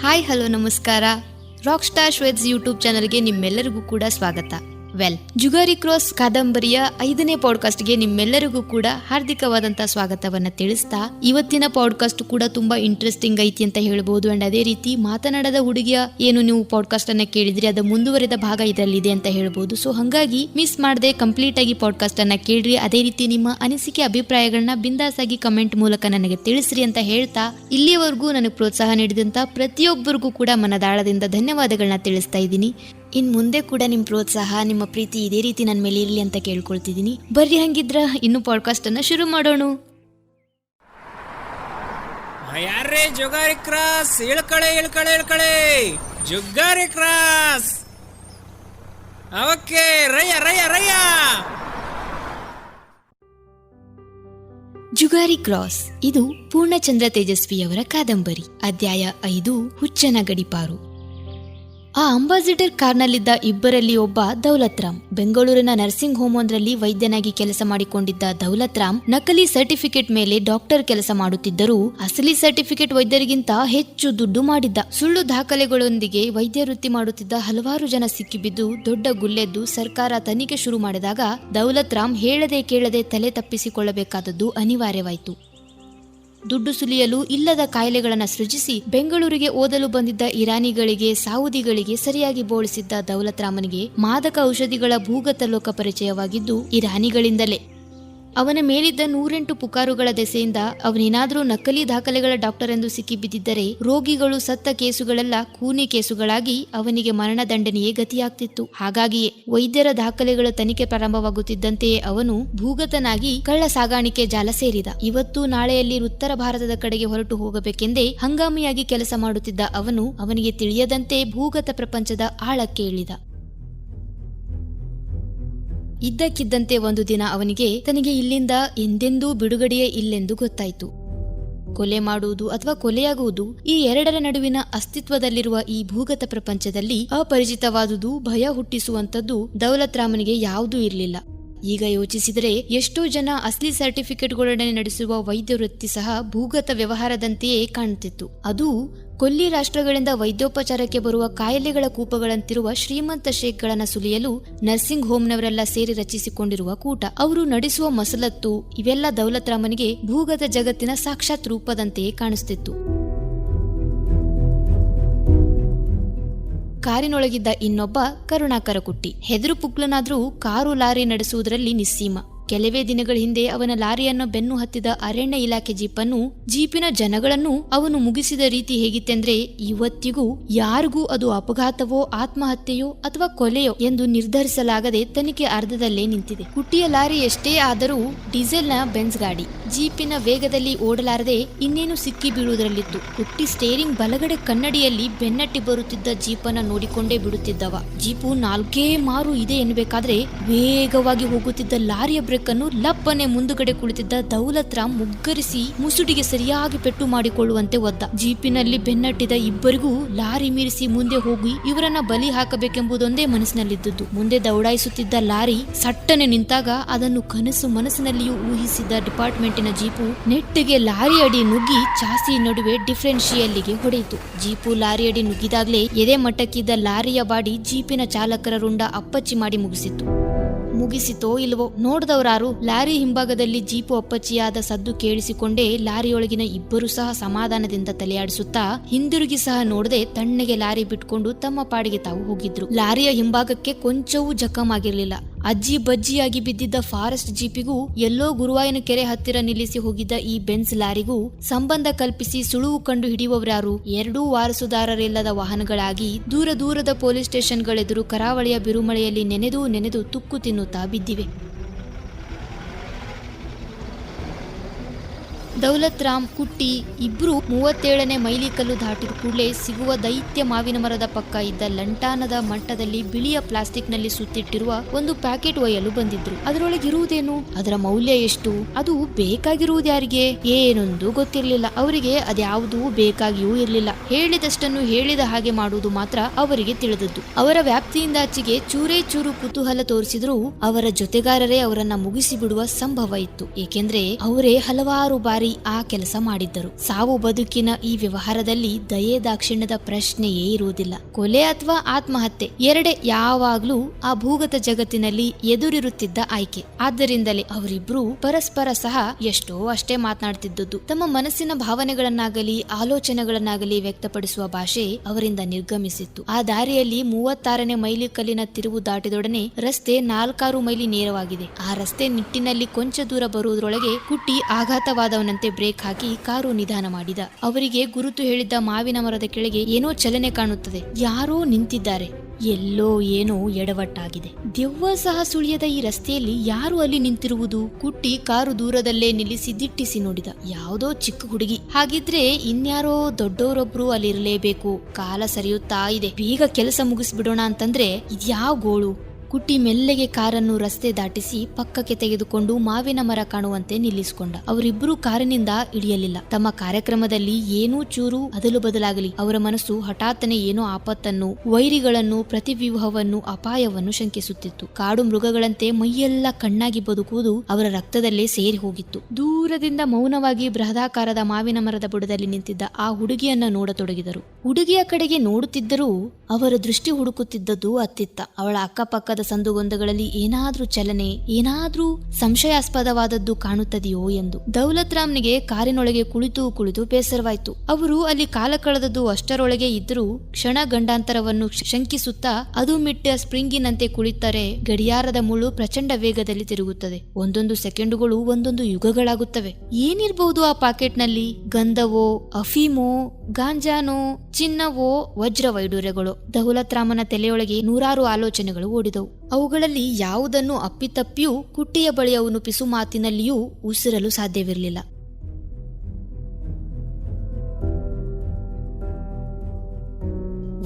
Hi hello ನಮಸ್ಕಾರ. Rock star ಶ್ವೇತ್ಸ್ YouTube ಚಾನಲ್ಗೆ ನಿಮ್ಮೆಲ್ಲರಿಗೂ ಕೂಡ ಸ್ವಾಗತ. ಜುಗಾರಿ ಕ್ರಾಸ್ ಕಾದಂಬರಿಯ 5ನೇ ಪಾಡ್ಕಾಸ್ಟ್ಗೆ ನಿಮ್ಮೆಲ್ಲರಿಗೂ ಕೂಡ ಹಾರ್ದಿಕವಾದಂತಹ ಸ್ವಾಗತವನ್ನ ತಿಳಿಸ್ತಾ, ಇವತ್ತಿನ ಪಾಡ್ಕಾಸ್ಟ್ ಕೂಡ ತುಂಬಾ ಇಂಟ್ರೆಸ್ಟಿಂಗ್ ಐತಿ ಅಂತ ಹೇಳ್ಬಹುದು. ಅಂಡ್ ಅದೇ ರೀತಿ ಮಾತನಾಡದ ಹುಡುಗಿಯ ಏನು ನೀವು ಪಾಡ್ಕಾಸ್ಟ್ ಅನ್ನ ಕೇಳಿದ್ರಿ, ಅದು ಮುಂದುವರೆದ ಭಾಗ ಇದರಲ್ಲಿದೆ ಅಂತ ಹೇಳ್ಬಹುದು. ಸೊ ಹಾಗಾಗಿ ಮಿಸ್ ಮಾಡದೆ ಕಂಪ್ಲೀಟ್ ಆಗಿ ಪಾಡ್ಕಾಸ್ಟ್ ಅನ್ನ ಕೇಳ್ರಿ. ಅದೇ ರೀತಿ ನಿಮ್ಮ ಅನಿಸಿಕೆ ಅಭಿಪ್ರಾಯಗಳನ್ನ ಬಿಂದಾಸ್ ಆಗಿ ಕಮೆಂಟ್ ಮೂಲಕ ನನಗೆ ತಿಳಿಸ್ರಿ ಅಂತ ಹೇಳ್ತಾ, ಇಲ್ಲಿಯವರೆಗೂ ನನಗೆ ಪ್ರೋತ್ಸಾಹ ನೀಡಿದಂತ ಪ್ರತಿಯೊಬ್ಬರಿಗೂ ಕೂಡ ಮನದಾಳದಿಂದ ಧನ್ಯವಾದಗಳನ್ನ ತಿಳಿಸ್ತಾ ಇದ್ದೀನಿ. ಇನ್ ಮುಂದೆ ಕೂಡ ನಿಮ್ ಪ್ರೋತ್ಸಾಹ, ನಿಮ್ಮ ಪ್ರೀತಿ ಇದೇ ರೀತಿ ನನ್ನ ಮೇಲೆ ಇರಲಿ ಅಂತ ಕೇಳ್ಕೊಳ್ತಿದ್ದೀನಿ. ಬರ್ರಿ ಹಂಗಿದ್ರ ಇನ್ನು ಪಾಡ್ಕಾಸ್ಟ್ ಅನ್ನ ಶುರು ಮಾಡೋಣ. ಯಾರೇ ಜುಗಾರಿ ಕ್ರಾಸ್ ಇಳ್ಕಳೆ ಜುಗಾರಿ ಕ್ರಾಸ್ ಅವಕ್ಕೆ ರಯ್ಯ ಜುಗಾರಿ ಕ್ರಾಸ್ ಇದು ಪೂರ್ಣಚಂದ್ರ ತೇಜಸ್ವಿಯವರ ಕಾದಂಬರಿ. ಅಧ್ಯಾಯ 5, ಹುಚ್ಚನ ಗಡಿಪಾರು. ಆ ಅಂಬಾಸಿಡರ್ ಕಾರ್ನಲ್ಲಿದ್ದ ಇಬ್ಬರಲ್ಲಿ ಒಬ್ಬ ದೌಲತ್ ರಾಮ್. ಬೆಂಗಳೂರಿನ ನರ್ಸಿಂಗ್ ಹೋಮ್ ಒಂದರಲ್ಲಿ ವೈದ್ಯನಾಗಿ ಕೆಲಸ ಮಾಡಿಕೊಂಡಿದ್ದ ದೌಲತ್ ರಾಮ್ ನಕಲಿ ಸರ್ಟಿಫಿಕೇಟ್ ಮೇಲೆ ಡಾಕ್ಟರ್ ಕೆಲಸ ಮಾಡುತ್ತಿದ್ದರೂ ಅಸಲಿ ಸರ್ಟಿಫಿಕೇಟ್ ವೈದ್ಯರಿಗಿಂತ ಹೆಚ್ಚು ದುಡ್ಡು ಮಾಡಿದ್ದ. ಸುಳ್ಳು ದಾಖಲೆಗಳೊಂದಿಗೆ ವೈದ್ಯ ವೃತ್ತಿ ಮಾಡುತ್ತಿದ್ದ ಹಲವಾರು ಜನ ಸಿಕ್ಕಿಬಿದ್ದು ದೊಡ್ಡ ಗುಲ್ಲೆದ್ದು ಸರ್ಕಾರ ತನಿಖೆ ಶುರು ಮಾಡಿದಾಗ ದೌಲತ್ ರಾಮ್ ಹೇಳದೆ ಕೇಳದೆ ತಲೆ ತಪ್ಪಿಸಿಕೊಳ್ಳಬೇಕಾದದ್ದು ಅನಿವಾರ್ಯವಾಯಿತು. ದುಡ್ಡು ಸುಲಿಯಲು ಇಲ್ಲದ ಕಾಯಿಲೆಗಳನ್ನು ಸೃಜಿಸಿ ಬೆಂಗಳೂರಿಗೆ ಓದಲು ಬಂದಿದ್ದ ಇರಾನಿಗಳಿಗೆ, ಸಾವುದಿಗಳಿಗೆ ಸರಿಯಾಗಿ ಬೋಳಿಸಿದ್ದ ದೌಲತ್ ರಾಮನಿಗೆ ಮಾದಕ ಔಷಧಿಗಳ ಭೂಗತ ಲೋಕ ಪರಿಚಯವಾಗಿದ್ದು ಇರಾನಿಗಳಿಂದಲೇ. ಅವನ ಮೇಲಿದ್ದ 108 ಪುಕಾರುಗಳ ದೆಸೆಯಿಂದ ಅವನೇನಾದ್ರೂ ನಕಲಿ ದಾಖಲೆಗಳ ಡಾಕ್ಟರ್ ಎಂದು ಸಿಕ್ಕಿಬಿದ್ದಿದ್ದರೆ ರೋಗಿಗಳು ಸತ್ತ ಕೇಸುಗಳೆಲ್ಲ ಖೂನಿ ಕೇಸುಗಳಾಗಿ ಅವನಿಗೆ ಮರಣದಂಡನೆಯೇ ಗತಿಯಾಗ್ತಿತ್ತು. ಹಾಗಾಗಿಯೇ ವೈದ್ಯರ ದಾಖಲೆಗಳ ತನಿಖೆ ಪ್ರಾರಂಭವಾಗುತ್ತಿದ್ದಂತೆಯೇ ಅವನು ಭೂಗತನಾಗಿ ಕಳ್ಳ ಸಾಗಾಣಿಕೆ ಜಾಲ ಸೇರಿದ. ಇವತ್ತು ನಾಳೆಯಲ್ಲಿ ಉತ್ತರ ಭಾರತದ ಕಡೆಗೆ ಹೊರಟು ಹೋಗಬೇಕೆಂದೇ ಹಂಗಾಮಿಯಾಗಿ ಕೆಲಸ ಮಾಡುತ್ತಿದ್ದ ಅವನಿಗೆ ತಿಳಿಯದಂತೆ ಭೂಗತ ಪ್ರಪಂಚದ ಆಳಕ್ಕೆ ಇಳಿದ. ಇದ್ದಕ್ಕಿದ್ದಂತೆ ಒಂದು ದಿನ ಅವನಿಗೆ ತನಗೆ ಇಲ್ಲಿಂದ ಎಂದೆಂದೂ ಬಿಡುಗಡೆಯೇ ಇಲ್ಲೆಂದು ಗೊತ್ತಾಯಿತು. ಕೊಲೆ ಮಾಡುವುದು ಅಥವಾ ಕೊಲೆಯಾಗುವುದು, ಈ ಎರಡರ ನಡುವಿನ ಅಸ್ತಿತ್ವದಲ್ಲಿರುವ ಈ ಭೂಗತ ಪ್ರಪಂಚದಲ್ಲಿ ಅಪರಿಚಿತವಾದುದು, ಭಯ ಹುಟ್ಟಿಸುವಂತದ್ದು ದೌಲತ್ ರಾಮನಿಗೆ ಯಾವುದೂ ಇರಲಿಲ್ಲ. ಈಗ ಯೋಚಿಸಿದರೆ ಎಷ್ಟೋ ಜನ ಅಸಲಿ ಸರ್ಟಿಫಿಕೇಟ್ಗಳೊಡನೆ ನಡೆಸುವ ವೈದ್ಯ ವೃತ್ತಿ ಸಹ ಭೂಗತ ವ್ಯವಹಾರದಂತೆಯೇ ಕಾಣುತ್ತಿತ್ತು. ಅದು ಕೊಲ್ಲಿ ರಾಷ್ಟ್ರಗಳಿಂದ ವೈದ್ಯೋಪಚಾರಕ್ಕೆ ಬರುವ ಕಾಯಿಲೆಗಳ ಕೂಪಗಳಂತಿರುವ ಶ್ರೀಮಂತ ಶೇಖ್ಗಳನ್ನ ಸುಲಿಯಲು ನರ್ಸಿಂಗ್ ಹೋಮ್ನವರೆಲ್ಲ ಸೇರಿ ರಚಿಸಿಕೊಂಡಿರುವ ಕೂಟ. ಅವರು ನಡೆಸುವ ಮಸಲತ್ತು ಇವೆಲ್ಲ ದೌಲತ್ ರಾಮನಿಗೆ ಭೂಗತ ಜಗತ್ತಿನ ಸಾಕ್ಷಾತ್ ರೂಪದಂತೆಯೇ ಕಾಣಿಸ್ತಿತ್ತು. ಕಾರಿನೊಳಗಿದ್ದ ಇನ್ನೊಬ್ಬ ಕರುಣಾಕರ ಕುಟ್ಟಿ. ಹೆದರು ಪುಕ್ಲನಾದ್ರೂ ಕಾರು ಲಾರಿ ನಡೆಸುವುದರಲ್ಲಿ ನಿಸ್ಸೀಮ. ಕೆಲವೇ ದಿನಗಳ ಹಿಂದೆ ಅವನ ಲಾರಿಯನ್ನು ಬೆನ್ನು ಹತ್ತಿದ ಅರಣ್ಯ ಇಲಾಖೆ ಜೀಪಿನ ಜನಗಳನ್ನು ಅವನು ಮುಗಿಸಿದ ರೀತಿ ಹೇಗಿತ್ತೆಂದ್ರೆ ಇವತ್ತಿಗೂ ಯಾರಿಗೂ ಅದು ಅಪಘಾತವೋ ಆತ್ಮಹತ್ಯೆಯೋ ಅಥವಾ ಕೊಲೆಯೋ ಎಂದು ನಿರ್ಧರಿಸಲಾಗದೆ ತನಿಖೆ ಅರ್ಧದಲ್ಲೇ ನಿಂತಿದೆ. ಕುಟ್ಟಿಯ ಲಾರಿ ಎಷ್ಟೇ ಆದರೂ ಡೀಸೆಲ್ನ ಬೆನ್ಸ್ ಗಾಡಿ. ಜೀಪಿನ ವೇಗದಲ್ಲಿ ಓಡಲಾರದೆ ಇನ್ನೇನು ಸಿಕ್ಕಿ ಬೀಳುವುದರಲ್ಲಿತ್ತು. ಕುಟ್ಟಿ ಸ್ಟೇರಿಂಗ್ ಬಲಗಡೆ ಕನ್ನಡಿಯಲ್ಲಿ ಬೆನ್ನಟ್ಟಿ ಬರುತ್ತಿದ್ದ ಜೀಪನ್ನ ನೋಡಿಕೊಂಡೇ ಬಿಡುತ್ತಿದ್ದವ. ಜೀಪು 4 ಮಾರು ಇದೆ ಎನ್ನಬೇಕಾದ್ರೆ ವೇಗವಾಗಿ ಹೋಗುತ್ತಿದ್ದ ಲಾರಿಯ ಬ್ರೇಕ್ ಅನ್ನು ಲಪ್ಪನೆ ಮುಂದುಗಡೆ ಕುಳಿತಿದ್ದ ದೌಲತ್ ರಾಮ್ ಮುಗ್ಗರಿಸಿ ಮುಸುಡಿಗೆ ಸರಿಯಾಗಿ ಪೆಟ್ಟು ಮಾಡಿಕೊಳ್ಳುವಂತೆ ಒದ್ದ. ಜೀಪಿನಲ್ಲಿ ಬೆನ್ನಟ್ಟಿದ ಇಬ್ಬರಿಗೂ ಲಾರಿ ಮೀರಿಸಿ ಮುಂದೆ ಹೋಗಿ ಇವರನ್ನ ಬಲಿ ಹಾಕಬೇಕೆಂಬುದೊಂದೇ ಮನಸ್ಸಿನಲ್ಲಿದ್ದದ್ದು. ಮುಂದೆ ದೌಡಾಯಿಸುತ್ತಿದ್ದ ಲಾರಿ ಸಟ್ಟನೆ ನಿಂತಾಗ ಅದನ್ನು ಕನಸು ಮನಸ್ಸಿನಲ್ಲಿಯೂ ಊಹಿಸಿದ್ದ ಡಿಪಾರ್ಟ್ಮೆಂಟಿನ ಜೀಪು ನೆಟ್ಟಿಗೆ ಲಾರಿ ಅಡಿ ನುಗ್ಗಿ ಚಾಸಿ ನಡುವೆ ಡಿಫರೆನ್ಷಿಯಲ್ಲಿಗೆ ಹೊಡೆಯಿತು. ಜೀಪು ಲಾರಿ ಅಡಿ ನುಗ್ಗಿದಾಗ್ಲೇ ಎದೆ ಮಟ್ಟಕ್ಕಿದ್ದ ಲಾರಿಯ ಬಾಡಿ ಜೀಪಿನ ಚಾಲಕರ ರುಂಡ ಅಪ್ಪಚ್ಚಿ ಮಾಡಿ ಮುಗಿಸಿತೋ ಇಲ್ವೋ ನೋಡ್ದವರಾರು. ಲಾರಿ ಹಿಂಭಾಗದಲ್ಲಿ ಜೀಪು ಅಪ್ಪಚ್ಚಿಯಾದ ಸದ್ದು ಕೇಳಿಸಿಕೊಂಡೇ ಲಾರಿಯೊಳಗಿನ ಇಬ್ಬರು ಸಹ ಸಮಾಧಾನದಿಂದ ತಲೆಯಾಡಿಸುತ್ತಾ ಹಿಂದಿರುಗಿ ಸಹ ನೋಡದೆ ತಣ್ಣಗೆ ಲಾರಿ ಬಿಟ್ಕೊಂಡು ತಮ್ಮ ಪಾಡಿಗೆ ತಾವು ಹೋಗಿದ್ರು. ಲಾರಿಯ ಹಿಂಭಾಗಕ್ಕೆ ಕೊಂಚವೂ ಜಖಮಾಗಿರ್ಲಿಲ್ಲ. ಅಜ್ಜಿ ಬಜ್ಜಿಯಾಗಿ ಬಿದ್ದಿದ್ದ ಫಾರೆಸ್ಟ್ ಜೀಪಿಗೂ ಎಲ್ಲೋ ಗುರುವಾಯನ ಕೆರೆ ಹತ್ತಿರ ನಿಲ್ಲಿಸಿ ಹೋಗಿದ್ದ ಈ ಬೆನ್ಸ್ ಲಾರಿಗೂ ಸಂಬಂಧ ಕಲ್ಪಿಸಿ ಸುಳುವು ಕಂಡು ಹಿಡಿಯುವವರಾರು ಎರಡೂ ವಾರಸುದಾರರಿಲ್ಲದ ವಾಹನಗಳಾಗಿ ದೂರದ ಪೊಲೀಸ್ ಸ್ಟೇಷನ್ಗಳೆದುರು ಕರಾವಳಿಯ ಬಿರುಮಳೆಯಲ್ಲಿ ನೆನೆದು ತುಕ್ಕು ತಿನ್ನುತ್ತಾ ಬಿದ್ದಿವೆ. ದೌಲತ್ ರಾಮ್, ಕುಟ್ಟಿ ಇಬ್ರು 37ನೇ ಮೈಲಿಕಲ್ಲು ದಾಟಿದ ಕೂಡಲೇ ಸಿಗುವ ದೈತ್ಯ ಮಾವಿನ ಮರದ ಪಕ್ಕ ಇದ್ದ ಲಂಟಾನದ ಮಟ್ಟದಲ್ಲಿ ಬಿಳಿಯ ಪ್ಲಾಸ್ಟಿಕ್ ನಲ್ಲಿ ಸುತ್ತಿಟ್ಟಿರುವ ಒಂದು ಪ್ಯಾಕೆಟ್ ಒಯ್ಯಲು ಬಂದಿದ್ರು. ಅದರೊಳಗಿರುವುದೇನು, ಅದರ ಮೌಲ್ಯ ಎಷ್ಟು, ಅದು ಬೇಕಾಗಿರುವುದು ಯಾರಿಗೆ ಏನೊಂದು ಗೊತ್ತಿರಲಿಲ್ಲ. ಅವರಿಗೆ ಅದ್ಯಾವುದೂ ಬೇಕಾಗಿಯೂ ಇರಲಿಲ್ಲ. ಹೇಳಿದಷ್ಟನ್ನು ಹೇಳಿದ ಹಾಗೆ ಮಾಡುವುದು ಮಾತ್ರ ಅವರಿಗೆ ತಿಳಿದದ್ದು. ಅವರ ವ್ಯಾಪ್ತಿಯಿಂದಾಚೆಗೆ ಚೂರೇ ಚೂರು ಕುತೂಹಲ ತೋರಿಸಿದ್ರು ಅವರ ಜೊತೆಗಾರರೇ ಅವರನ್ನ ಮುಗಿಸಿ ಬಿಡುವ ಸಂಭವ ಇತ್ತು. ಏಕೆಂದ್ರೆ ಅವರೇ ಹಲವಾರು ಬಾರಿ ಬಾರಿ ಆ ಕೆಲಸ ಮಾಡಿದ್ದರು. ಸಾವು ಬದುಕಿನ ಈ ವ್ಯವಹಾರದಲ್ಲಿ ದಯೆ ದಾಕ್ಷಿಣ್ಯದ ಪ್ರಶ್ನೆಯೇ ಇರುವುದಿಲ್ಲ. ಕೊಲೆ ಅಥವಾ ಆತ್ಮಹತ್ಯೆ ಎರಡೇ ಯಾವಾಗ್ಲೂ ಆ ಭೂಗತ ಜಗತ್ತಿನಲ್ಲಿ ಎದುರಿರುತ್ತಿದ್ದ ಆಯ್ಕೆ. ಆದ್ದರಿಂದಲೇ ಅವರಿಬ್ರು ಪರಸ್ಪರ ಸಹ ಎಷ್ಟೋ ಅಷ್ಟೇ ಮಾತನಾಡ್ತಿದ್ದದ್ದು. ತಮ್ಮ ಮನಸ್ಸಿನ ಭಾವನೆಗಳನ್ನಾಗಲಿ ಆಲೋಚನೆಗಳನ್ನಾಗಲಿ ವ್ಯಕ್ತಪಡಿಸುವ ಭಾಷೆ ಅವರಿಂದ ನಿರ್ಗಮಿಸಿತ್ತು. ಆ ದಾರಿಯಲ್ಲಿ 36ನೇ ಮೈಲಿ ಕಲ್ಲಿನ ತಿರುವು ದಾಟಿದೊಡನೆ ರಸ್ತೆ 4 ಮೈಲಿ ನೇರವಾಗಿದೆ. ಆ ರಸ್ತೆ ನಿಟ್ಟಿನಲ್ಲಿ ಕೊಂಚ ದೂರ ಬರುವುದರೊಳಗೆ ಕುಟ್ಟಿ ಆಘಾತವಾದವನಂತೆ ಬ್ರೇಕ್ ಹಾಕಿ ಕಾರು ನಿಧಾನ ಮಾಡಿದ. ಅವರಿಗೆ ಗುರುತು ಹೇಳಿದ್ದ ಮಾವಿನ ಮರದ ಕೆಳಗೆ ಏನೋ ಚಲನೆ ಕಾಣುತ್ತದೆ. ಯಾರೋ ನಿಂತಿದ್ದಾರೆ. ಎಲ್ಲೋ ಏನೋ ಎಡವಟ್ಟಾಗಿದೆ. ದೆವ್ವ ಸಹ ಸುಳಿಯದ ಈ ರಸ್ತೆಯಲ್ಲಿ ಯಾರು ಅಲ್ಲಿ ನಿಂತಿರುವುದು? ಕುಟ್ಟಿ ಕಾರು ದೂರದಲ್ಲೇ ನಿಲ್ಲಿಸಿ ದಿಟ್ಟಿಸಿ ನೋಡಿದ. ಯಾವುದೋ ಚಿಕ್ಕ ಹುಡುಗಿ. ಹಾಗಿದ್ರೆ ಇನ್ಯಾರೋ ದೊಡ್ಡವರೊಬ್ರು ಅಲ್ಲಿರಲೇಬೇಕು. ಕಾಲ ಸರಿಯುತ್ತಾ ಇದೆ. ಬೇಗ ಕೆಲಸ ಮುಗಿಸ್ಬಿಡೋಣ ಅಂತಂದ್ರೆ ಇದ್ಯಾವ ಗೋಳು? ಕುಟ್ಟಿ ಮೆಲ್ಲಗೆ ಕಾರನ್ನು ರಸ್ತೆ ದಾಟಿಸಿ ಪಕ್ಕಕ್ಕೆ ತೆಗೆದುಕೊಂಡು ಮಾವಿನ ಮರ ಕಾಣುವಂತೆ ನಿಲ್ಲಿಸಿಕೊಂಡ. ಅವರಿಬ್ಬರು ಕಾರಿನಿಂದ ಇಳಿಯಲಿಲ್ಲ. ತಮ್ಮ ಕಾರ್ಯಕ್ರಮದಲ್ಲಿ ಏನೂ ಚೂರು ಅದಲು ಬದಲಾಗಲಿ ಅವರ ಮನಸ್ಸು ಹಠಾತ್ತನೆ ಏನೋ ಆಪತ್ತನ್ನು, ವೈರಿಗಳನ್ನು, ಪ್ರತಿವ್ಯೂಹವನ್ನು, ಅಪಾಯವನ್ನು ಶಂಕಿಸುತ್ತಿತ್ತು. ಕಾಡು ಮೃಗಗಳಂತೆ ಮೈಯೆಲ್ಲ ಕಣ್ಣಾಗಿ ಬದುಕುವುದು ಅವರ ರಕ್ತದಲ್ಲೇ ಸೇರಿ ಹೋಗಿತ್ತು. ದೂರದಿಂದ ಮೌನವಾಗಿ ಬೃಹದಾಕಾರದ ಮಾವಿನ ಮರದ ಬುಡದಲ್ಲಿ ನಿಂತಿದ್ದ ಆ ಹುಡುಗಿಯನ್ನ ನೋಡತೊಡಗಿದರು. ಹುಡುಗಿಯ ಕಡೆಗೆ ನೋಡುತ್ತಿದ್ದರೂ ಅವರ ದೃಷ್ಟಿ ಹುಡುಕುತ್ತಿದ್ದದ್ದು ಅತ್ತಿತ್ತ. ಅವಳ ಅಕ್ಕಪಕ್ಕದ ಸಂದುಗೊಂದಗಳಲ್ಲಿ ಏನಾದ್ರೂ ಚಲನೆ, ಏನಾದ್ರೂ ಸಂಶಯಾಸ್ಪದವಾದದ್ದು ಕಾಣುತ್ತದೆಯೋ ಎಂದು. ದೌಲತ್ ರಾಮ್ನಿಗೆ ಕಾರಿನೊಳಗೆ ಕುಳಿತು ಕುಳಿತು ಬೇಸರವಾಯ್ತು. ಅವರು ಅಲ್ಲಿ ಕಾಲ ಕಳೆದದ್ದು ಅಷ್ಟರೊಳಗೆ ಇದ್ದರೂ ಕ್ಷಣ ಗಂಡಾಂತರವನ್ನು ಶಂಕಿಸುತ್ತಾ ಅದು ಮಿಟ್ಟ ಸ್ಪ್ರಿಂಗಿನಂತೆ ಕುಳಿತರೆ ಗಡಿಯಾರದ ಮುಳ್ಳು ಪ್ರಚಂಡ ವೇಗದಲ್ಲಿ ತಿರುಗುತ್ತದೆ. ಒಂದೊಂದು ಸೆಕೆಂಡುಗಳು ಒಂದೊಂದು ಯುಗಗಳಾಗುತ್ತವೆ. ಏನಿರಬಹುದು ಆ ಪಾಕೆಟ್ನಲ್ಲಿ? ಗಂಧವೋ, ಅಫೀಮೋ, ಗಾಂಜಾನೋ, ಚಿನ್ನವೋ, ವಜ್ರ ವೈಡೂರ್ಯಗಳು? ದೌಲತ್ ರಾಮನ ತಲೆಯೊಳಗೆ ನೂರಾರು ಆಲೋಚನೆಗಳು ಓಡಿದವು. ಅವುಗಳಲ್ಲಿ ಯಾವುದನ್ನು ಅಪ್ಪಿತಪ್ಪಿಯೂ ಕುಟ್ಟಿಯ ಬಳಿ ಅವನು ಪಿಸು ಮಾತಿನಲ್ಲಿಯೂ ಉಸಿರಲು ಸಾಧ್ಯವಿರಲಿಲ್ಲ.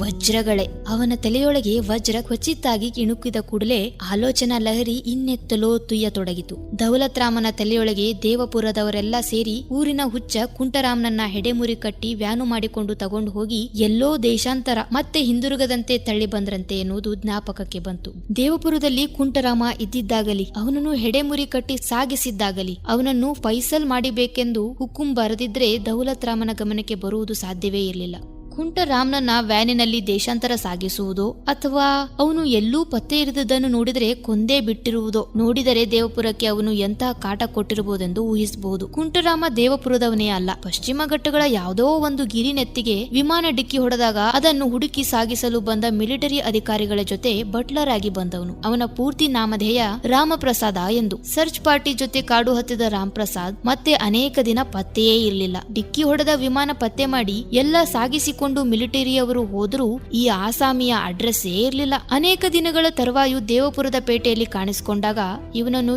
ವಜ್ರಗಳೇ. ಅವನ ತಲೆಯೊಳಗೆ ವಜ್ರ ಕ್ವಚಿತ್ತಾಗಿ ಇಣುಕಿದ ಕೂಡಲೇ ಆಲೋಚನಾ ಲಹರಿ ಇನ್ನೆತ್ತಲೋ ತುಯ್ಯತೊಡಗಿತು. ದೌಲತ್ ರಾಮನ ತಲೆಯೊಳಗೆ ದೇವಪುರದವರೆಲ್ಲ ಸೇರಿ ಊರಿನ ಹುಚ್ಚ ಕುಂಟರಾಮನನ್ನ ಹೆಡೆಮುರಿ ಕಟ್ಟಿ ವ್ಯಾನು ಮಾಡಿಕೊಂಡು ತಗೊಂಡು ಹೋಗಿ ಎಲ್ಲೋ ದೇಶಾಂತರ ಮತ್ತೆ ಹಿಂದಿರುಗದಂತೆ ತಳ್ಳಿ ಬಂದ್ರಂತೆ ಎನ್ನುವುದು ಜ್ಞಾಪಕಕ್ಕೆ ಬಂತು. ದೇವಪುರದಲ್ಲಿ ಕುಂಟರಾಮ ಇದ್ದಿದ್ದಾಗಲಿ, ಅವನನ್ನು ಹೆಡೆಮುರಿ ಕಟ್ಟಿ ಸಾಗಿಸಿದ್ದಾಗಲಿ, ಅವನನ್ನು ಫೈಸಲ್ ಮಾಡಿಬೇಕೆಂದು ಹುಕುಂ ಬರೆದಿದ್ರೆ ದೌಲತ್ ರಾಮನ ಗಮನಕ್ಕೆ ಬರುವುದು ಸಾಧ್ಯವೇ ಇರಲಿಲ್ಲ. ಕುಂಟರಾಮ್ನನ್ನ ವ್ಯಾನಿನಲ್ಲಿ ದೇಶಾಂತರ ಸಾಗಿಸುವುದೋ ಅಥವಾ ಅವನು ಎಲ್ಲೂ ಪತ್ತೆ ಇರದನ್ನು ನೋಡಿದರೆ ಕೊಂದೇ ಬಿಟ್ಟಿರುವುದೋ ನೋಡಿದರೆ ದೇವಪುರಕ್ಕೆ ಅವನು ಎಂತಹ ಕಾಟ ಕೊಟ್ಟಿರಬಹುದೆಂದು ಊಹಿಸಬಹುದು. ಕುಂಟರಾಮ ದೇವಪುರದವನೇ ಅಲ್ಲ. ಪಶ್ಚಿಮ ಘಟ್ಟಗಳ ಯಾವುದೋ ಒಂದು ಗಿರಿನೆತ್ತಿಗೆ ವಿಮಾನ ಡಿಕ್ಕಿ ಹೊಡೆದಾಗ ಅದನ್ನು ಹುಡುಕಿ ಸಾಗಿಸಲು ಬಂದ ಮಿಲಿಟರಿ ಅಧಿಕಾರಿಗಳ ಜೊತೆ ಬಟ್ಲರ್ ಆಗಿ ಬಂದವನು. ಅವನ ಪೂರ್ತಿ ನಾಮಧೇಯ ರಾಮಪ್ರಸಾದ ಎಂದು. ಸರ್ಚ್ ಪಾರ್ಟಿ ಜೊತೆ ಕಾಡು ಹತ್ತಿದ ರಾಮ್ ಪ್ರಸಾದ್ ಮತ್ತೆ ಅನೇಕ ದಿನ ಪತ್ತೆಯೇ ಇರಲಿಲ್ಲ. ಡಿಕ್ಕಿ ಹೊಡೆದ ವಿಮಾನ ಪತ್ತೆ ಮಾಡಿ ಎಲ್ಲ ಸಾಗಿಸಿಕೊಂಡು ಮಿಲಿಟರಿಯವರು ಹೋದರೂ ಈ ಆಸಾಮಿಯ ಅಡ್ರೆಸ್ಸೇ ಇರಲಿಲ್ಲ. ಅನೇಕ ದಿನಗಳ ತರುವಾಯ ದೇವಪುರದ ಪೇಟೆಯಲ್ಲಿ ಕಾಣಿಸಿಕೊಂಡಾಗ ಇವನನ್ನು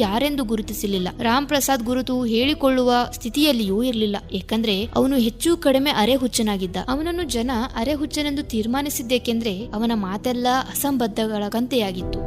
ಯಾರೆಂದು ಗುರುತಿಸಲಿಲ್ಲ. ರಾಮ್ ಪ್ರಸಾದ್ ಗುರುತು ಹೇಳಿಕೊಳ್ಳುವ ಸ್ಥಿತಿಯಲ್ಲಿಯೂ ಇರಲಿಲ್ಲ. ಏಕೆಂದ್ರೆ ಅವನು ಹೆಚ್ಚು ಕಡಿಮೆ ಅರೆ ಹುಚ್ಚನಾಗಿದ್ದ. ಅವನನ್ನು ಜನ ಅರೆ ಹುಚ್ಚನೆಂದು ತೀರ್ಮಾನಿಸಿದ್ದೇಕೆಂದ್ರೆ ಅವನ ಮಾತೆಲ್ಲ ಅಸಂಬದ್ಧಗಳ ಕಂತೆಯಾಗಿತ್ತು.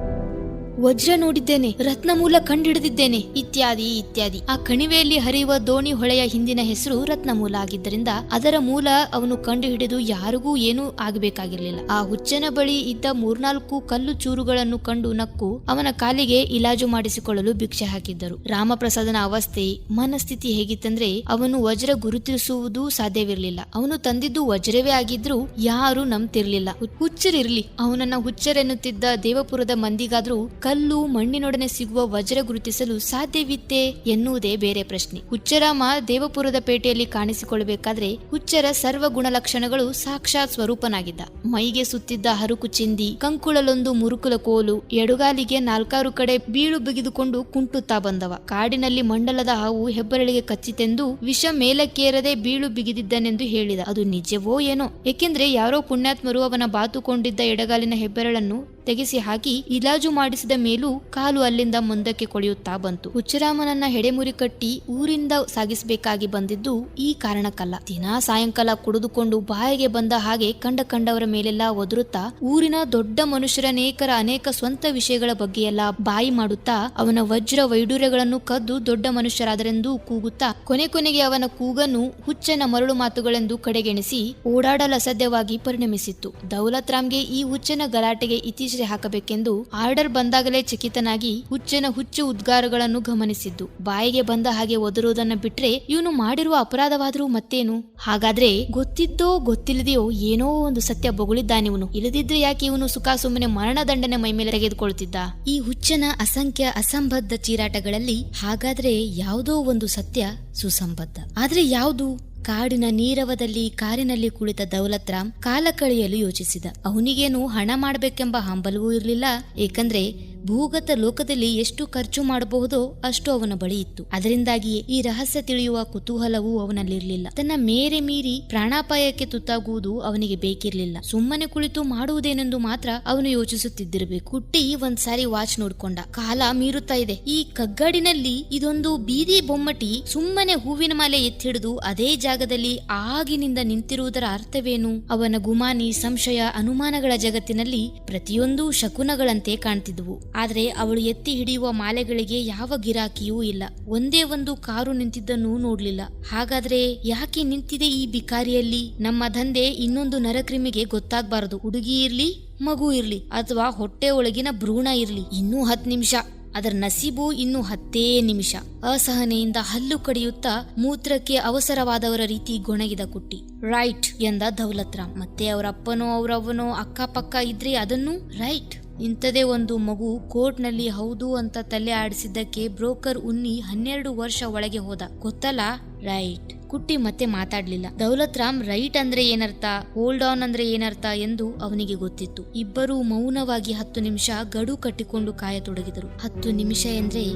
ವಜ್ರ ನೋಡಿದ್ದೇನೆ, ರತ್ನಮೂಲ ಕಂಡಿಡಿದಿದ್ದೇನೆ, ಇತ್ಯಾದಿ ಇತ್ಯಾದಿ. ಆ ಕಣಿವೆಯಲ್ಲಿ ಹರಿಯುವ ದೋಣಿ ಹೊಳೆಯ ಹಿಂದಿನ ಹೆಸರು ರತ್ನಮೂಲ ಆಗಿದ್ದರಿಂದ ಅದರ ಮೂಲ ಅವನು ಕಂಡು ಹಿಡಿದು ಯಾರಿಗೂ ಏನೂ ಆಗಬೇಕಾಗಿರ್ಲಿಲ್ಲ. ಆ ಹುಚ್ಚನ ಬಳಿ ಇದ್ದ 3-4 ಕಲ್ಲು ಚೂರುಗಳನ್ನು ಕಂಡು ನಕ್ಕು ಅವನ ಕಾಲಿಗೆ ಇಲಾಜು ಮಾಡಿಸಿಕೊಳ್ಳಲು ಭಿಕ್ಷೆ ಹಾಕಿದ್ದರು. ರಾಮಪ್ರಸಾದನ ಅವಸ್ಥೆ, ಮನಸ್ಥಿತಿ ಹೇಗಿತ್ತಂದ್ರೆ ಅವನು ವಜ್ರ ಗುರುತಿಸುವುದು ಸಾಧ್ಯವಿರಲಿಲ್ಲ. ಅವನು ತಂದಿದ್ದು ವಜ್ರವೇ ಆಗಿದ್ರೂ ಯಾರು ನಂಬ್ತಿರ್ಲಿಲ್ಲ. ಹುಚ್ಚರಿರ್ಲಿ, ಅವನನ್ನ ಹುಚ್ಚರೆನ್ನುತ್ತಿದ್ದ ದೇವಪುರದ ಮಂದಿಗಾದ್ರೂ ಕಲ್ಲು ಮಣ್ಣಿನೊಡನೆ ಸಿಗುವ ವಜ್ರ ಗುರುತಿಸಲು ಸಾಧ್ಯವಿತ್ತೇ ಎನ್ನುವುದೇ ಬೇರೆ ಪ್ರಶ್ನೆ. ಹುಚ್ಚರಾಮ ದೇವಪುರದ ಪೇಟೆಯಲ್ಲಿ ಕಾಣಿಸಿಕೊಳ್ಳಬೇಕಾದ್ರೆ ಹುಚ್ಚರ ಸರ್ವ ಗುಣಲಕ್ಷಣಗಳು ಸಾಕ್ಷಾತ್ ಸ್ವರೂಪನಾಗಿದ್ದ. ಮೈಗೆ ಸುತ್ತಿದ್ದ ಹರುಕು ಚಿಂದಿ, ಕಂಕುಳಲೊಂದು ಮುರುಕುಲ ಕೋಲು, ಎಡುಗಾಲಿಗೆ 4 ಕಡೆ ಬೀಳು ಬಿಗಿದುಕೊಂಡು ಕುಂಟುತ್ತಾ ಬಂದವ. ಕಾಡಿನಲ್ಲಿ ಮಂಡಲದ ಹಾವು ಹೆಬ್ಬರಳಿಗೆ ಕಚ್ಚಿತೆಂದು ವಿಷ ಮೇಲಕ್ಕೇರದೆ ಬೀಳು ಬಿಗಿದಿದ್ದನೆಂದು ಹೇಳಿದ. ಅದು ನಿಜವೋ ಏನೋ, ಏಕೆಂದ್ರೆ ಯಾರೋ ಪುಣ್ಯಾತ್ಮರು ಅವನ ಬಾತುಕೊಂಡಿದ್ದ ಎಡಗಾಲಿನ ಹೆಬ್ಬೆರಳನ್ನು ತೆಗೆಸಿ ಹಾಕಿ ಇಲಾಜು ಮಾಡಿಸಿದ ಮೇಲೂ ಕಾಲು ಅಲ್ಲಿಂದ ಮುಂದಕ್ಕೆ ಕೊಳೆಯುತ್ತಾ ಬಂತು. ಹುಚ್ಚರಾಮನನ್ನ ಹೆಡೆಮುರಿ ಕಟ್ಟಿ ಊರಿಂದ ಸಾಗಿಸಬೇಕಾಗಿ ಬಂದಿದ್ದು ಈ ಕಾರಣಕ್ಕಲ್ಲ. ದಿನಾ ಸಾಯಂಕಾಲ ಕುಡಿದುಕೊಂಡು ಬಾಯಿಗೆ ಬಂದ ಹಾಗೆ ಕಂಡವರ ಮೇಲೆಲ್ಲ ಒದರುತ್ತಾ ಊರಿನ ದೊಡ್ಡ ಮನುಷ್ಯರನೇಕರ ಅನೇಕ ಸ್ವಂತ ವಿಷಯಗಳ ಬಗ್ಗೆ ಎಲ್ಲ ಬಾಯಿ ಮಾಡುತ್ತಾ ಅವನ ವಜ್ರ ವೈಡೂರ್ಯಗಳನ್ನು ಕದ್ದು ದೊಡ್ಡ ಮನುಷ್ಯರಾದರೆಂದು ಕೂಗುತ್ತಾ ಕೊನೆಗೆ ಅವನ ಕೂಗನ್ನು ಹುಚ್ಚನ ಮರಳು ಮಾತುಗಳೆಂದು ಕಡೆಗೆಣಿಸಿ ಓಡಾಡಲು ಅಸಾಧ್ಯವಾಗಿ ಪರಿಣಮಿಸಿತ್ತು. ದೌಲತ್ ರಾಮ್ಗೆ ಈ ಹುಚ್ಚನ ಗಲಾಟೆಗೆ ಇತ್ತೀಚೆಗೆ ಪರೀಕ್ಷೆ ಹಾಕಬೇಕೆಂದು ಆರ್ಡರ್ ಬಂದಾಗಲೇ ಚಕಿತನಾಗಿ ಹುಚ್ಚನ ಹುಚ್ಚು ಉದ್ಗಾರಗಳನ್ನು ಗಮನಿಸಿದ್ದು. ಬಾಯಿಗೆ ಬಂದ ಹಾಗೆ ಒದರುವುದನ್ನ ಬಿಟ್ರೆ ಇವನು ಮಾಡಿರುವ ಅಪರಾಧವಾದ್ರೂ ಮತ್ತೇನು? ಹಾಗಾದ್ರೆ ಗೊತ್ತಿದ್ದೋ ಗೊತ್ತಿಲ್ಲದೆಯೋ ಏನೋ ಒಂದು ಸತ್ಯ ಬೊಗಳಿದ್ದಾನಿವನು. ಇಲ್ಲದಿದ್ರೆ ಯಾಕೆ ಇವನು ಸುಖ ಸುಮ್ಮನೆ ಮರಣದಂಡನೆ ಮೈಮೇಲೆ ತೆಗೆದುಕೊಳ್ತಿದ್ದ? ಈ ಹುಚ್ಚನ ಅಸಂಖ್ಯ ಅಸಂಬದ್ಧ ಚೀರಾಟಗಳಲ್ಲಿ ಹಾಗಾದ್ರೆ ಯಾವುದೋ ಒಂದು ಸತ್ಯ ಸುಸಂಬದ್ಧ. ಆದ್ರೆ ಯಾವುದು? ಕಾಡಿನ ನೀರವದಲ್ಲಿ ಕಾರಿನಲ್ಲಿ ಕುಳಿತ ದೌಲತ್ ರಾಮ್ ಕಾಲ ಕಳೆಯಲು ಯೋಚಿಸಿದ. ಅವನಿಗೇನು ಹಣ ಮಾಡಬೇಕೆಂಬ ಹಂಬಲವೂ ಇರಲಿಲ್ಲ. ಏಕೆಂದ್ರೆ ಭೂಗತ ಲೋಕದಲ್ಲಿ ಎಷ್ಟು ಖರ್ಚು ಮಾಡಬಹುದೋ ಅಷ್ಟು ಅವನ ಬಳಿ ಇತ್ತು. ಅದರಿಂದಾಗಿಯೇ ಈ ರಹಸ್ಯ ತಿಳಿಯುವ ಕುತೂಹಲವೂ ಅವನಲ್ಲಿರಲಿಲ್ಲ. ತನ್ನ ಮೇರೆ ಮೀರಿ ಪ್ರಾಣಾಪಾಯಕ್ಕೆ ತುತ್ತಾಗುವುದು ಅವನಿಗೆ ಬೇಕಿರ್ಲಿಲ್ಲ. ಸುಮ್ಮನೆ ಕುಳಿತು ಮಾಡುವುದೇನೆಂದು ಮಾತ್ರ ಅವನು ಯೋಚಿಸುತ್ತಿದ್ದಿರಬೇಕು. ಕುಟ್ಟಿ ಒಂದ್ಸಾರಿ ವಾಚ್ ನೋಡ್ಕೊಂಡ. ಕಾಲ ಮೀರುತ್ತಾ ಇದೆ. ಈ ಕಗ್ಗಾಡಿನಲ್ಲಿ ಇದೊಂದು ಬೀದಿ ಬೊಮ್ಮಟಿ ಸುಮ್ಮನೆ ಹೂವಿನ ಮಾಲೆ ಎತ್ತಿಡಿದು ಅದೇ ಜಾಗದಲ್ಲಿ ಆಗಿನಿಂದ ನಿಂತಿರುವುದರ ಅರ್ಥವೇನು? ಅವನ ಗುಮಾನಿ, ಸಂಶಯ, ಅನುಮಾನಗಳ ಜಗತ್ತಿನಲ್ಲಿ ಪ್ರತಿಯೊಂದು ಶಕುನಗಳಂತೆ ಕಾಣ್ತಿದ್ವು. ಆದ್ರೆ ಅವಳು ಎತ್ತಿ ಹಿಡಿಯುವ ಮಾಲೆಗಳಿಗೆ ಯಾವ ಗಿರಾಕಿಯೂ ಇಲ್ಲ. ಒಂದೇ ಒಂದು ಕಾರು ನಿಂತಿದ್ದನ್ನು ನೋಡ್ಲಿಲ್ಲ. ಹಾಗಾದ್ರೆ ಯಾಕೆ ನಿಂತಿದೆ ಈ ಬಿಕಾರಿಯಲ್ಲಿ? ನಮ್ಮ ದಂಧೆ ಇನ್ನೊಂದು ನರಕ್ರಿಮಿಗೆ ಗೊತ್ತಾಗಬಾರದು. ಹುಡುಗಿ ಇರ್ಲಿ, ಮಗು ಇರ್ಲಿ, ಅಥವಾ ಹೊಟ್ಟೆ ಒಳಗಿನ ಭ್ರೂಣ ಇರ್ಲಿ, ಇನ್ನೂ 10 ನಿಮಿಷ. ಅದರ ನಸೀಬು ಇನ್ನು 10 ನಿಮಿಷ. ಅಸಹನೆಯಿಂದ ಹಲ್ಲು ಕಡಿಯುತ್ತಾ ಮೂತ್ರಕ್ಕೆ ಅವಸರವಾದವರ ರೀತಿ ಗೊಣಗಿದ ಕುಟ್ಟಿ. ರೈಟ್ ಎಂದ ದೌಲತ್ ರಾಮ್. ಮತ್ತೆ ಅವರಪ್ಪನೋ ಅವರವ್ವನೋ ಅಕ್ಕಪಕ್ಕ ಇದ್ರೆ ಅದನ್ನು ರೈಟ್. ಇಂಥದೇ ಒಂದು ಮಗು ಕೋರ್ಟ್ನಲ್ಲಿ ಹೌದು ಅಂತ ತಲೆ ಆಡಿಸಿದ್ದಕ್ಕೆ ಬ್ರೋಕರ್ ಉನ್ನಿ 12 ವರ್ಷ ಒಳಗೆ ಹೋದ. ಗೊತ್ತಲ್ಲ? ರೈಟ್. ಕುಟ್ಟಿ ಮತ್ತೆ ಮಾತಾಡ್ಲಿಲ್ಲ. ದೌಲತ್ ರಾಮ್ ರೈಟ್ ಅಂದ್ರೆ ಏನರ್ಥ, ಹೋಲ್ಡ್ ಆನ್ ಅಂದ್ರೆ ಏನರ್ಥ ಎಂದು ಅವನಿಗೆ ಗೊತ್ತಿತ್ತು. ಇಬ್ಬರೂ ಮೌನವಾಗಿ 10 ನಿಮಿಷ ಗಡು ಕಟ್ಟಿಕೊಂಡು ಕಾಯತೊಡಗಿದರು. 10 ನಿಮಿಷ ಎಂದ್ರೆ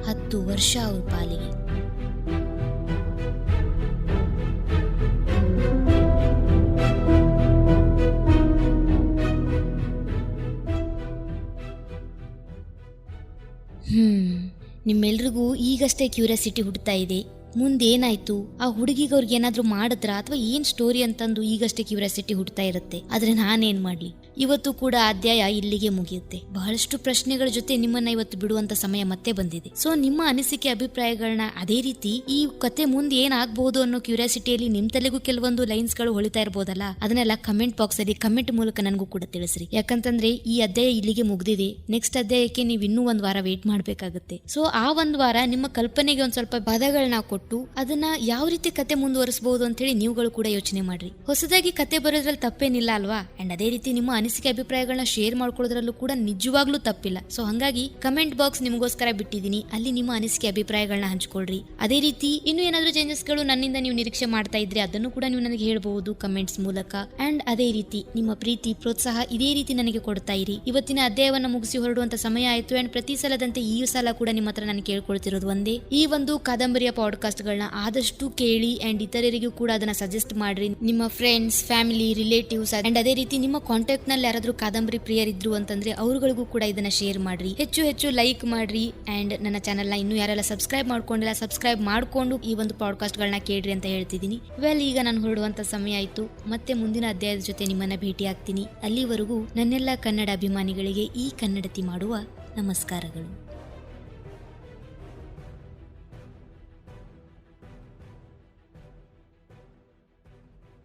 10 ವರ್ಷ ಅವ್ರ ಪಾಲಿಗೆ. ನಿಮ್ಮೆಲ್ರಿಗೂ ಈಗಷ್ಟೇ ಕ್ಯೂರಿಯಾಸಿಟಿ ಹುಡ್ತಾ ಇದೆ, ಮುಂದೇನಾಯ್ತು, ಆ ಹುಡುಗಿಗೆ ಅವ್ರಿಗೆ ಏನಾದ್ರೂ ಮಾಡಿದ್ರ ಅಥವಾ ಏನ್ ಸ್ಟೋರಿ ಅಂತಂದು ಈಗಷ್ಟೇ ಕ್ಯೂರಿಯಾಸಿಟಿ ಹುಡ್ತಾ ಇರುತ್ತೆ. ಆದ್ರೆ ನಾನೇನ್ ಮಾಡ್ಲಿ, ಇವತ್ತು ಕೂಡ ಅಧ್ಯಾಯ ಇಲ್ಲಿಗೆ ಮುಗಿಯುತ್ತೆ. ಬಹಳಷ್ಟು ಪ್ರಶ್ನೆಗಳ ಜೊತೆ ನಿಮ್ಮನ್ನ ಇವತ್ತು ಬಿಡುವಂತ ಸಮಯ ಮತ್ತೆ ಬಂದಿದೆ. ಸೊ ನಿಮ್ಮ ಅನಿಸಿಕೆ ಅಭಿಪ್ರಾಯಗಳನ್ನ, ಅದೇ ರೀತಿ ಈ ಕತೆ ಮುಂದೆ ಏನಾಗಬಹುದು ಅನ್ನೋ ಕ್ಯೂರಿಯಾಸಿಟಿಯಲ್ಲಿ ನಿಮ್ ತಲೆಗೂ ಕೆಲವೊಂದು ಲೈನ್ಸ್ ಗಳು ಹೊಳಿತಾ ಇರಬಹುದಲ್ಲ, ಅದನ್ನೆಲ್ಲ ಕಮೆಂಟ್ ಬಾಕ್ಸ್ ಅಲ್ಲಿ ಕಮೆಂಟ್ ಮೂಲಕ ನನಗೂ ಕೂಡ ತಿಳಿಸ್ರಿ. ಯಾಕಂತಂದ್ರೆ ಈ ಅಧ್ಯಾಯ ಇಲ್ಲಿಗೆ ಮುಗ್ದಿದೆ. ನೆಕ್ಸ್ಟ್ ಅಧ್ಯಾಯಕ್ಕೆ ನೀವು ಇನ್ನೂ 1 ವಾರ ವೇಟ್ ಮಾಡ್ಬೇಕಾಗುತ್ತೆ. ಸೊ ಆ 1 ವಾರ ನಿಮ್ಮ ಕಲ್ಪನೆಗೆ ಒಂದ್ ಸ್ವಲ್ಪ ಪದಗಳನ್ನ ಕೊಟ್ಟು ಅದನ್ನ ಯಾವ ರೀತಿ ಕತೆ ಮುಂದುವರಿಸಬಹುದು ಅಂತ ಹೇಳಿ ನೀವುಗಳು ಕೂಡ ಯೋಚನೆ ಮಾಡ್ರಿ. ಹೊಸದಾಗಿ ಕತೆ ಬರೋದ್ರಲ್ಲಿ ತಪ್ಪೇನಿಲ್ಲ ಅಲ್ವಾ? ಅಂಡ್ ಅದೇ ರೀತಿ ನಿಮ್ಮ ಅನಿಸಿಕೆ ಅಭಿಪ್ರಾಯಗಳನ್ನ ಶೇರ್ ಮಾಡ್ಕೊಳ್ಳೋದ್ರಲ್ಲೂ ಕೂಡ ನಿಜವಾಗ್ಲೂ ತಪ್ಪಿಲ್ಲ. ಸೊ ಹಂಗಾಗಿ ಕಮೆಂಟ್ ಬಾಕ್ಸ್ ನಿಮಗೋಸ್ಕರ ಬಿಟ್ಟಿದ್ದೀನಿ, ಅಲ್ಲಿ ನಿಮ್ಮ ಅನಿಸಿಕೆ ಅಭಿಪ್ರಾಯಗಳನ್ನ ಹಂಚ್ಕೊಳ್ರಿ. ಅದೇ ರೀತಿ ಇನ್ನು ಏನಾದ್ರೂ ಚೇಂಜಸ್ ಗಳು ನನ್ನಿಂದ ನೀವು ನಿರೀಕ್ಷೆ ಮಾಡ್ತಾ ಇದ್ರೆ ಅದನ್ನು ಕೂಡ ನೀವು ನನಗೆ ಹೇಳ್ಬಹುದು ಕಮೆಂಟ್ಸ್ ಮೂಲಕ. ಅಂಡ್ ಅದೇ ರೀತಿ ನಿಮ್ಮ ಪ್ರೀತಿ ಪ್ರೋತ್ಸಾಹ ಇದೇ ರೀತಿ ನನಗೆ ಕೊಡ್ತಾ ಇರಿ. ಇವತ್ತಿನ ಅಧ್ಯಾಯವನ್ನ ಮುಗಿಸಿ ಹೊರಡುವಂತ ಸಮಯ ಆಯ್ತು. ಅಂಡ್ ಪ್ರತಿ ಸಲದಂತೆ ಈ ಸಲ ಕೂಡ ನಿಮ್ಮ ಹತ್ರ ನಾನು ಕೇಳ್ಕೊಳ್ತಿರೋದು ಒಂದೇ, ಈ ಒಂದು ಕಾದಂಬರಿಯ ಪಾಡ್ಕಾಸ್ಟ್ ಗಳನ್ನ ಆದಷ್ಟು ಕೇಳಿ ಅಂಡ್ ಇತರರಿಗೂ ಕೂಡ ಅದನ್ನ ಸಜೆಸ್ಟ್ ಮಾಡ್ರಿ. ನಿಮ್ಮ ಫ್ರೆಂಡ್ಸ್, ಫ್ಯಾಮಿಲಿ, ರಿಲೇಟಿವ್ಸ್ ಅಂಡ್ ಅದೇ ರೀತಿ ನಿಮ್ಮ ಕಾಂಟ್ಯಾಕ್ಟ್ ನಲ್ಲಿ ಯಾರಾದ್ರೂ ಕಾದಂಬರಿ ಪ್ರಿಯರ್ ಇದ್ರು ಅಂತಂದ್ರೆ ಅವ್ರಗಳಿಗೂ ಕೂಡ ಇದನ್ನ ಶೇರ್ ಮಾಡ್ರಿ. ಹೆಚ್ಚು ಲೈಕ್ ಮಾಡ್ರಿ. ಅಂಡ್ ನನ್ನ ಚಾನೆಲ್ ನ ಇನ್ನೂ ಯಾರೆಲ್ಲ ಸಬ್ಸ್ಕ್ರೈಬ್ ಮಾಡ್ಕೊಂಡಿಲ್ಲ, ಸಬ್ಸ್ಕ್ರೈಬ್ ಮಾಡ್ಕೊಂಡು ಈ ಒಂದು ಪಾಡ್ಕಾಸ್ಟ್ ಗಳನ್ನ ಕೇಳ್ರಿ ಅಂತ ಹೇಳ್ತಿದ್ದೀನಿ. ಈಗ ನಾನು ಹೊರಡುವಂತ ಸಮಯ ಆಯ್ತು. ಮತ್ತೆ ಮುಂದಿನ ಅಧ್ಯಾಯದ ಜೊತೆ ನಿಮ್ಮನ್ನ ಭೇಟಿ ಆಗ್ತೀನಿ. ಅಲ್ಲಿವರೆಗೂ ನನ್ನೆಲ್ಲ ಕನ್ನಡ ಅಭಿಮಾನಿಗಳಿಗೆ ಈ ಕನ್ನಡತಿ ಮಾಡುವ ನಮಸ್ಕಾರಗಳು.